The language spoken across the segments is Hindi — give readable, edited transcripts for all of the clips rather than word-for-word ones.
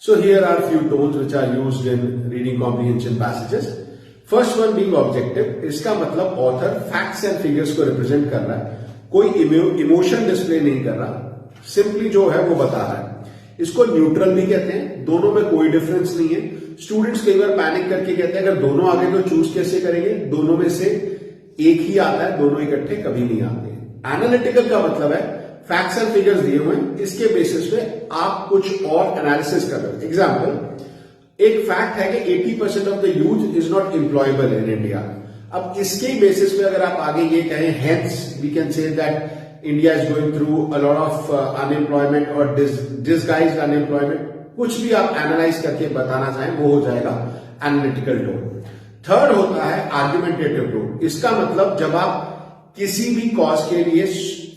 So here are few tones which are used in reading comprehension passages. First one being objective. इसका मतलब ऑथर फैक्ट्स एंड फिगर्स को रिप्रेजेंट कर रहा है, कोई इमोशन डिस्प्ले नहीं कर रहा, सिंपली जो है वो बता रहा है। इसको न्यूट्रल भी कहते हैं, दोनों में कोई डिफरेंस नहीं है। स्टूडेंट्स कई बार पैनिक करके कहते हैं अगर दोनों आगे तो चूज कैसे करेंगे, दोनों में से एक ही आता है, दोनों इकट्ठे कभी नहीं आते। एनालिटिकल का मतलब है फैक्ट्स एंड फिगर्स दिए हुए हैं, इसके बेसिस पे आप कुछ और एनालिसिस कर रहे हो। एग्जाम्पल, एक फैक्ट है कि 80% of the youth is not employable in India. अब इसके बेसिस पे अगर आप आगे ये कहें hence we can say that India is going through a lot of unemployment और डिसगाइज्ड अनएम्प्लॉयमेंट, कुछ भी आप एनालाइज करके बताना चाहें वो हो जाएगा एनालिटिकल टोन। थर्ड होता है आर्ग्यूमेंटेटिव टोन। इसका मतलब जब आप किसी भी कॉज के लिए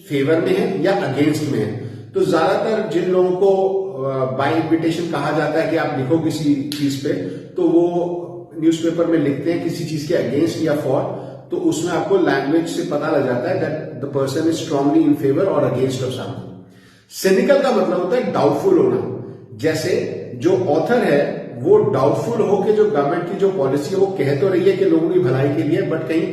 फेवर में है या अगेंस्ट में है, तो ज्यादातर जिन लोगों को बाय इन्विटेशन कहा जाता है कि आप लिखो किसी चीज पे, तो वो न्यूज़पेपर में लिखते हैं किसी चीज के अगेंस्ट या फॉर, तो उसमें आपको लैंग्वेज से पता लग जाता है that the person is strongly in favour और अगेंस्ट ऑफ समथिंग। सिनिकल का मतलब होता है डाउटफुल होना, जैसे जो ऑथर है वो डाउटफुल हो कि जो गवर्नमेंट की जो पॉलिसी है वो कह तो रही है कि लोगों की भलाई के लिए, बट कहीं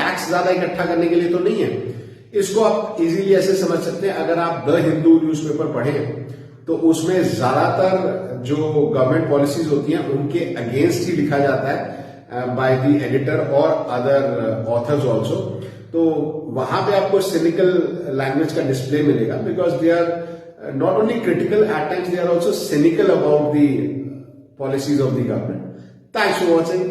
टैक्स ज्यादा इकट्ठा करने के लिए तो नहीं है। इसको आप इजीली ऐसे समझ सकते हैं, अगर आप द हिंदू न्यूज़पेपर पढ़ें तो उसमें ज्यादातर जो गवर्नमेंट पॉलिसीज होती हैं उनके अगेंस्ट ही लिखा जाता है बाय द एडिटर और अदर ऑथर्स ऑल्सो। तो वहां पे आपको सिनिकल लैंग्वेज का डिस्प्ले मिलेगा, because they are not only critical, at times they are also cynical about the policies of the government. Thanks for watching.